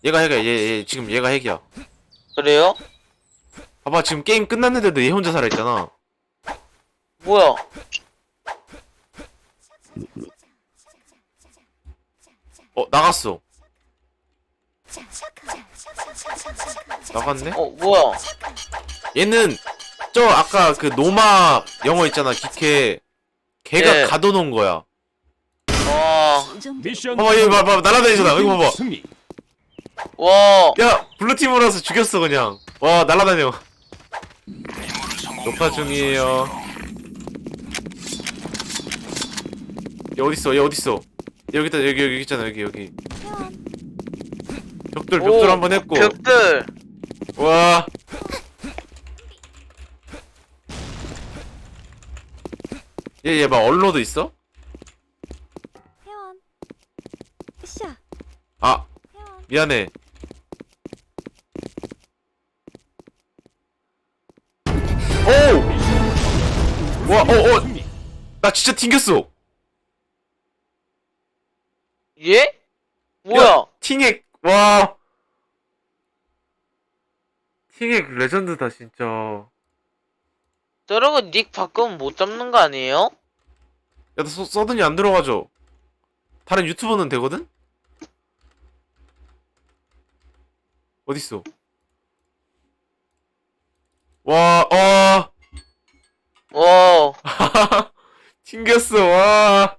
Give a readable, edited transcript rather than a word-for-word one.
얘가 핵이야. 얘 지금 얘가 핵이야. 그래요? 봐봐, 지금 게임 끝났는데도 얘 혼자 살아있잖아. 뭐야? 나갔어. 나갔네? 뭐야? 얘는 저 아까 그 노마 영어 있잖아, 기캐. 걔가 예. 가둬놓은 거야. 미션 봐봐, 얘 봐봐, 날아다니잖아. 이거 봐봐. 승리. 와. 야, 블루팀으로 와서 죽였어, 그냥. 와, 날아다녀. 녹화 중이에요. 얘 어딨어, 얘 어딨어. 얘 여기 있다, 여기 있잖아, 여기. 벽돌 한번 했고. 벽들. 와. 얘 막 얼로도 있어? 회원. 으쌰. 아, 회원. 미안해. 오! 와, 나 진짜 튕겼어. 예? 뭐야? 야, 팅액, 와. 팅액 레전드다, 진짜. 저러고 닉 바꾸면 못 잡는 거 아니에요? 야, 너 서든이 안 들어가죠? 다른 유튜버는 되거든? 어딨어? 와, 와. 튕겼어, 와.